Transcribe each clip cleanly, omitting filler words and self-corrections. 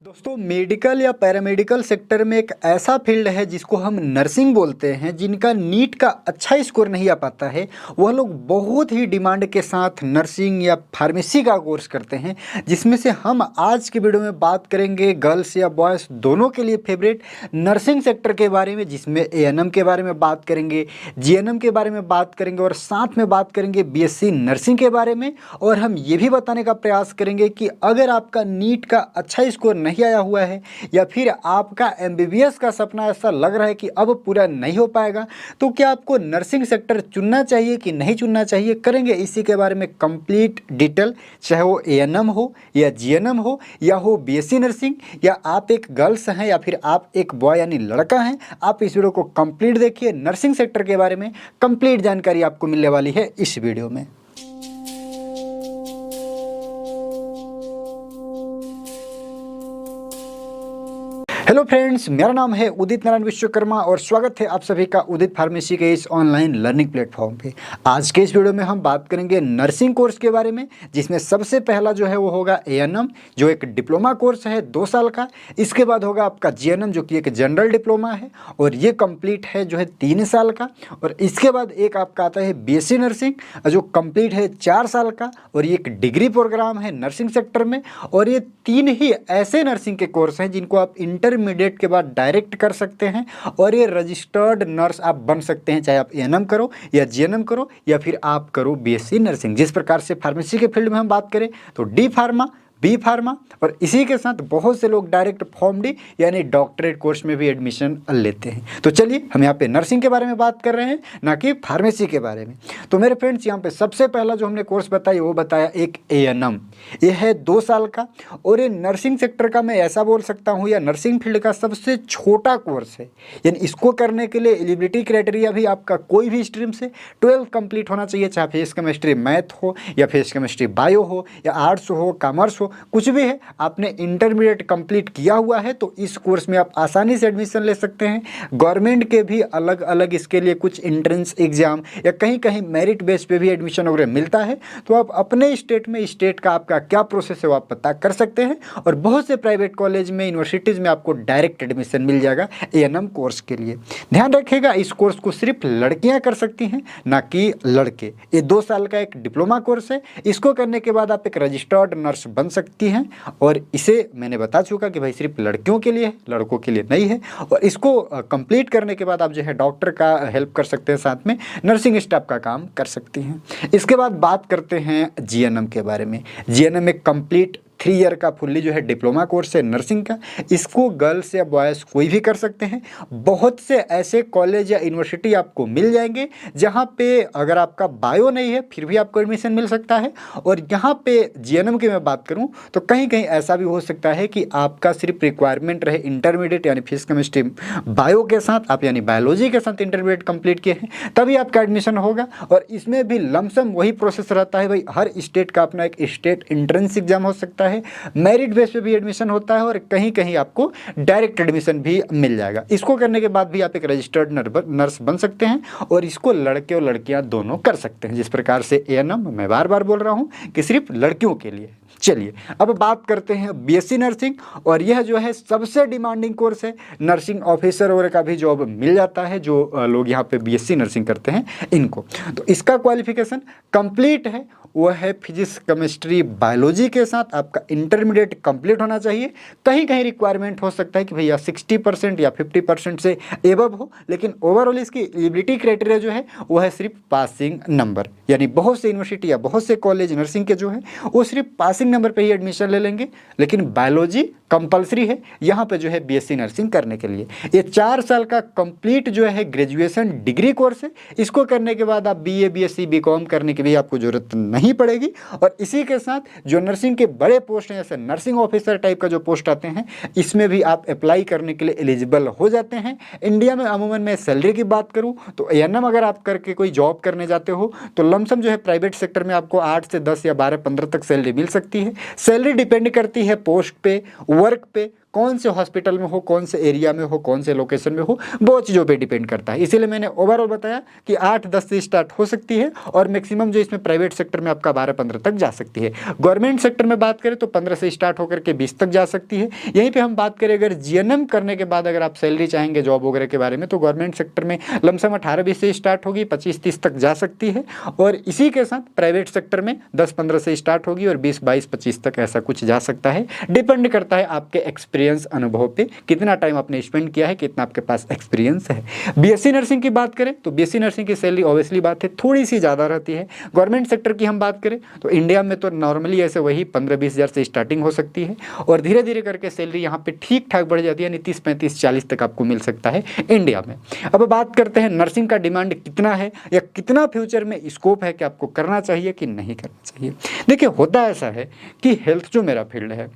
दोस्तों मेडिकल या paramedical sector में एक ऐसा फील्ड है जिसको हम नर्सिंग बोलते हैं। जिनका नीट का अच्छा स्कोर नहीं आ पाता है वह लोग बहुत ही डिमांड के साथ नर्सिंग या फार्मेसी का कोर्स करते हैं, जिसमें से हम आज के वीडियो में बात करेंगे गर्ल्स या बॉयज़ दोनों के लिए फेवरेट नर्सिंग सेक्टर के बारे में, जिसमें एएनएम के बारे में बात करेंगे, जीएनएम के बारे में बात करेंगे और साथ में बात करेंगे बीएससी नर्सिंग के बारे में। और हम ये भी बताने का प्रयास करेंगे कि अगर आपका नीट का अच्छा स्कोर नहीं आया हुआ है या फिर आपका एमबीबीएस का सपना ऐसा लग रहा है कि अब पूरा नहीं हो पाएगा, तो क्या आपको नर्सिंग सेक्टर चुनना चाहिए कि नहीं चुनना चाहिए, करेंगे इसी के बारे में कंप्लीट डिटेल। चाहे वो एएनएम हो या जीएनएम हो या हो बीएससी नर्सिंग, या आप एक गर्ल्स हैं या फिर आप एक बॉय यानी लड़का हैं, आप इस वीडियो को कंप्लीट देखिए। नर्सिंग सेक्टर के बारे में कंप्लीट जानकारी आपको मिलने वाली है इस वीडियो में। हेलो फ्रेंड्स, मेरा नाम है उदित नारायण विश्वकर्मा और स्वागत है आप सभी का उदित फार्मेसी के इस ऑनलाइन लर्निंग प्लेटफॉर्म पे। आज के इस वीडियो में हम बात करेंगे नर्सिंग कोर्स के बारे में, जिसमें सबसे पहला जो है वो होगा एएनएम, जो एक डिप्लोमा कोर्स है 2 साल का। इसके बाद होगा आपका जीएनएम, जो कि एक जनरल डिप्लोमा है और ये कंप्लीट है जो है 3 साल का। और इसके बाद एक आपका आता है बीएससी नर्सिंग, जो कंप्लीट है 4 साल का और ये एक डिग्री प्रोग्राम है नर्सिंग सेक्टर में। और ये 3 ही ऐसे नर्सिंग के कोर्स हैं जिनको आप इंटरमीडिएट के बाद डायरेक्ट कर सकते हैं और ये रजिस्टर्ड नर्स आप बन सकते हैं, चाहे आप एएनएम करो या जीएनएम करो या फिर आप करो बीएससी नर्सिंग। जिस प्रकार से फार्मेसी के फील्ड में हम बात करें तो डी फार्मा, बी फार्मा और इसी के साथ बहुत से लोग डायरेक्ट फॉर्म डी यानी डॉक्टरेट कोर्स में भी एडमिशन लेते हैं। तो चलिए हम यहाँ पे नर्सिंग के बारे में बात कर रहे हैं, ना कि फार्मेसी के बारे में। तो मेरे फ्रेंड्स, यहाँ पे सबसे पहला जो हमने कोर्स बताया वो बताया एक एएनएम। ये है 2 साल का और ये नर्सिंग सेक्टर का मैं ऐसा बोल सकता हूँ या नर्सिंग फील्ड का सबसे छोटा कोर्स है। यानी इसको करने के लिए एलिजिबिलिटी क्राइटेरिया भी आपका कोई भी स्ट्रीम से 12 कंप्लीट होना चाहिए, चाहे फिजिक्स केमिस्ट्री मैथ हो या फिजिक्स केमिस्ट्री बायो हो या आर्ट्स हो कॉमर्स हो, कुछ भी है, आपने इंटरमीडिएट कंप्लीट किया हुआ है तो इस कोर्स में आप आसानी से एडमिशन ले सकते हैं। गवर्नमेंट के भी अलग अलग इसके लिए कुछ एंट्रेंस एग्जाम या कहीं कहीं मेरिट बेस पे भी एडमिशन वगैरह मिलता है। तो आप अपने स्टेट में स्टेट का आपका क्या प्रोसेस है वो आप पता कर सकते हैं और बहुत से प्राइवेट कॉलेज में यूनिवर्सिटीज़ में आपको डायरेक्ट एडमिशन मिल जाएगा एएनएम कोर्स के लिए। ध्यान रखिएगा, इस कोर्स को सिर्फ लड़कियाँ कर सकती हैं, ना कि लड़के। ये 2 साल का एक डिप्लोमा कोर्स है। इसको करने के बाद आप एक रजिस्टर्ड नर्स बन सकती हैं और इसे मैंने बता चुका कि भाई सिर्फ लड़कियों के लिए है, लड़कों के लिए नहीं है। और इसको कंप्लीट करने के बाद आप जो है डॉक्टर का हेल्प कर सकते हैं, साथ में नर्सिंग स्टाफ का काम कर सकती हैं। इसके बाद बात करते हैं जीएनएम के बारे में। जीएनएम एक कंप्लीट 3 ईयर का फुल्ली जो है डिप्लोमा कोर्स है नर्सिंग का। इसको गर्ल्स या बॉयज़ कोई भी कर सकते हैं। बहुत से ऐसे कॉलेज या यूनिवर्सिटी आपको मिल जाएंगे जहाँ पे अगर आपका बायो नहीं है फिर भी आपको एडमिशन मिल सकता है। और यहाँ पे जीएनएम की मैं बात करूँ तो कहीं कहीं ऐसा भी हो सकता है कि आपका सिर्फ रिक्वायरमेंट रहे इंटरमीडिएट यानी फिजिक्स केमिस्ट्री बायो के साथ, आप यानी बायोलॉजी के साथ इंटरमीडिएट कंप्लीट किए हैं तभी आपका एडमिशन होगा। और इसमें भी लमसम वही प्रोसेस रहता है भाई, हर स्टेट का अपना एक स्टेट एंट्रेंस एग्जाम हो सकता है, मेरिट बेस पे भी एडमिशन होता है और कहीं कहीं आपको डायरेक्ट एडमिशन भी मिल जाएगा। इसको करने के बाद भी आप एक रजिस्टर्ड नर्स बन सकते हैं और इसको लड़के और लड़कियां दोनों कर सकते हैं। जिस प्रकार से एएनएम मैं बार बार बोल रहा हूं कि सिर्फ लड़कियों के लिए। चलिए अब बात करते हैं बीएससी नर्सिंग, और यह जो है सबसे डिमांडिंग कोर्स है। नर्सिंग ऑफिसर वगैरह का भी जॉब मिल जाता है जो लोग यहाँ पे बीएससी नर्सिंग करते हैं इनको। तो इसका क्वालिफिकेशन कंप्लीट है, वह है फिजिक्स केमिस्ट्री बायोलॉजी के साथ आपका इंटरमीडिएट कंप्लीट होना चाहिए। कहीं कहीं रिक्वायरमेंट हो सकता है कि भैया 60% या 50% से एबव हो, लेकिन ओवरऑल इसकी एलिजिबिलिटी क्राइटेरिया जो है वो है सिर्फ पासिंग नंबर। यानी बहुत से यूनिवर्सिटी या बहुत से कॉलेज नर्सिंग के जो है वो सिर्फ पासिंग नंबर पे ही एडमिशन ले लेंगे, लेकिन बायोलॉजी कंपलसरी है यहाँ पे जो है बीएससी नर्सिंग करने के लिए। ये 4 साल का कंप्लीट जो है ग्रेजुएशन डिग्री कोर्स है। इसको करने के बाद आप बीए बीएससी बीकॉम करने की भी आपको जरूरत नहीं पड़ेगी। और इसी के साथ जो नर्सिंग के बड़े पोस्ट हैं जैसे नर्सिंग ऑफिसर टाइप का जो पोस्ट आते हैं, इसमें भी आप अप्लाई करने के लिए एलिजिबल हो जाते हैं। इंडिया में अमूमन मैं सैलरी की बात करूँ तो एएनएम अगर आप करके कोई जॉब करने जाते हो तो लमसम जो है प्राइवेट सेक्टर में आपको 8 से 10 या 12 15 तक सैलरी मिल सकती है। सैलरी डिपेंड करती है पोस्ट पे, वर्क पे, कौन से हॉस्पिटल में हो, कौन से एरिया में हो, कौन से लोकेशन में हो, बहुत चीज़ों पे डिपेंड करता है। इसीलिए मैंने ओवरऑल बताया कि 8-10 से स्टार्ट हो सकती है और मैक्सिमम जो इसमें प्राइवेट सेक्टर में आपका 12-15 तक जा सकती है। गवर्नमेंट सेक्टर में बात करें तो 15 से स्टार्ट होकर के 20 तक जा सकती है। यहीं पर हम बात करें अगर जीएनएम करने के बाद अगर आप सैलरी चाहेंगे जॉब वगैरह के बारे में, तो गवर्नमेंट सेक्टर में लमसम 18-20 से स्टार्ट होगी, 25-30 तक जा सकती है। और इसी के साथ प्राइवेट सेक्टर में 10-15 से स्टार्ट होगी और 20-22-25 तक ऐसा कुछ जा सकता है। डिपेंड करता है आपके एक्सपीरियंस, अनुभव पे, कितना टाइम आपने स्पेंड किया है, कितना आपके पास एक्सपीरियंस है। बीएससी नर्सिंग की बात करें तो बीएससी नर्सिंग की सैलरी ऑब्वियसली बात है थोड़ी सी ज़्यादा रहती है। गवर्नमेंट सेक्टर की हम बात करें तो इंडिया में तो नॉर्मली ऐसे वही 15-20 हज़ार से स्टार्टिंग हो सकती है और धीरे धीरे करके सैलरी यहाँ पे ठीक ठाक बढ़ जाती है, यानी 30-35-40 तक आपको मिल सकता है इंडिया में। अब बात करते हैं नर्सिंग का डिमांड कितना है या कितना फ्यूचर में स्कोप है कि आपको करना चाहिए कि नहीं करना चाहिए। देखिए, होता ऐसा है कि हेल्थ जो मेरा फील्ड है,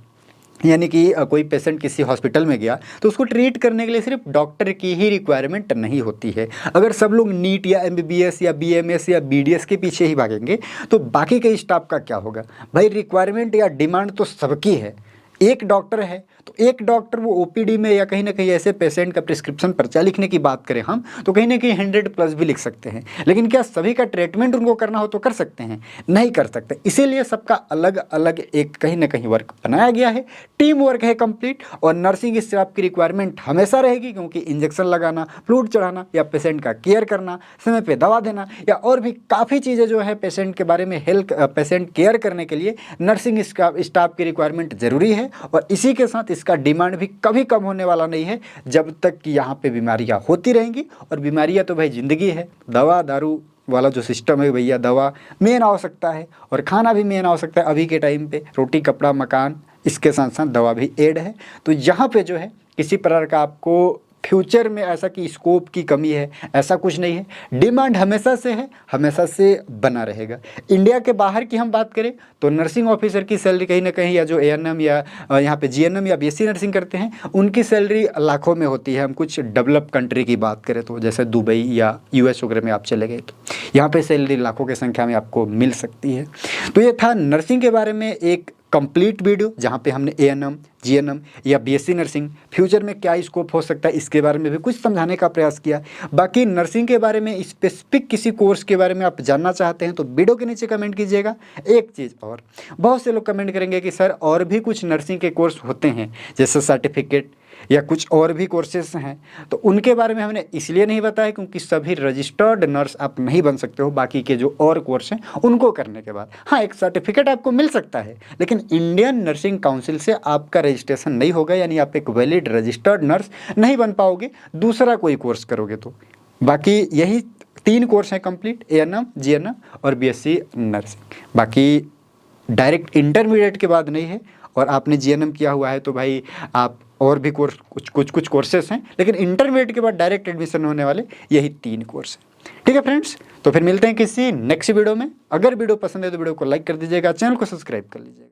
यानी कि कोई पेशेंट किसी हॉस्पिटल में गया तो उसको ट्रीट करने के लिए सिर्फ डॉक्टर की ही रिक्वायरमेंट नहीं होती है। अगर सब लोग नीट या एमबीबीएस या बीएमएस या बीडीएस के पीछे ही भागेंगे तो बाकी के स्टाफ का क्या होगा। भाई, रिक्वायरमेंट या डिमांड तो सबकी है। एक डॉक्टर है तो एक डॉक्टर वो ओपीडी में या कहीं ना कहीं ऐसे पेशेंट का प्रिस्क्रिप्शन पर्चा लिखने की बात करें हम, तो कहीं ना कहीं 100+ भी लिख सकते हैं। लेकिन क्या सभी का ट्रीटमेंट उनको करना हो तो कर सकते हैं? नहीं कर सकते। इसीलिए सबका अलग अलग एक कहीं ना कहीं वर्क बनाया गया है, टीम वर्क है कंप्लीट। और नर्सिंग स्टाफ की रिक्वायरमेंट हमेशा रहेगी, क्योंकि इंजेक्शन लगाना, फ्लूइड चढ़ाना या पेशेंट का केयर करना, समय पर दवा देना या और भी काफ़ी चीज़ें जो है पेशेंट के बारे में पेशेंट केयर करने के लिए नर्सिंग स्टाफ की रिक्वायरमेंट ज़रूरी है। और इसी के साथ इसका डिमांड भी कभी कम होने वाला नहीं है जब तक कि यहाँ पे बीमारियाँ होती रहेंगी। और बीमारियाँ तो भाई ज़िंदगी है। दवा दारू वाला जो सिस्टम है भैया, दवा मेन आवश्यकता है और खाना भी मेन आवश्यकता है। अभी के टाइम पे रोटी कपड़ा मकान, इसके साथ साथ दवा भी ऐड है। तो यहाँ पे जो है किसी प्रकार का आपको फ्यूचर में ऐसा कि स्कोप की कमी है, ऐसा कुछ नहीं है। डिमांड हमेशा से है, हमेशा से बना रहेगा। इंडिया के बाहर की हम बात करें तो नर्सिंग ऑफिसर की सैलरी कहीं ना कहीं, या जो एएनएम या यहाँ पे जीएनएम या बीएससी नर्सिंग करते हैं, उनकी सैलरी लाखों में होती है। हम कुछ डेवलप कंट्री की बात करें तो जैसे दुबई या यूएस वगैरह में आप चले गए तो यहाँ पे सैलरी लाखों की संख्या में आपको मिल सकती है। तो ये था नर्सिंग के बारे में एक कंप्लीट वीडियो, जहाँ पे हमने एएनएम, जीएनएम या बीएससी नर्सिंग फ्यूचर में क्या स्कोप हो सकता है इसके बारे में भी कुछ समझाने का प्रयास किया। बाकी नर्सिंग के बारे में स्पेसिफिक किसी कोर्स के बारे में आप जानना चाहते हैं तो वीडियो के नीचे कमेंट कीजिएगा। एक चीज़ और, बहुत से लोग कमेंट करेंगे कि सर और भी कुछ नर्सिंग के कोर्स होते हैं जैसे सर्टिफिकेट या कुछ और भी कोर्सेस हैं, तो उनके बारे में हमने इसलिए नहीं बताया क्योंकि सभी रजिस्टर्ड नर्स आप नहीं बन सकते हो बाकी के जो और कोर्स हैं उनको करने के बाद। हाँ, एक सर्टिफिकेट आपको मिल सकता है लेकिन इंडियन नर्सिंग काउंसिल से आपका रजिस्ट्रेशन नहीं होगा, यानी आप एक वैलिड रजिस्टर्ड नर्स नहीं बन पाओगे दूसरा कोई कोर्स करोगे तो। बाकी यही 3 कोर्स हैं कंप्लीट, एएनएम, जीएनएम और बीएससी नर्सिंग। बाकी डायरेक्ट इंटरमीडिएट के बाद नहीं है। और आपने जीएनएम किया हुआ है तो भाई आप और भी कोर्स कुछ कोर्सेस हैं, लेकिन इंटरमीडिएट के बाद डायरेक्ट एडमिशन होने वाले यही 3 कोर्स हैं। ठीक है फ्रेंड्स, तो फिर मिलते हैं किसी नेक्स्ट वीडियो में। अगर वीडियो पसंद है तो वीडियो को लाइक कर दीजिएगा, चैनल को सब्सक्राइब कर लीजिएगा।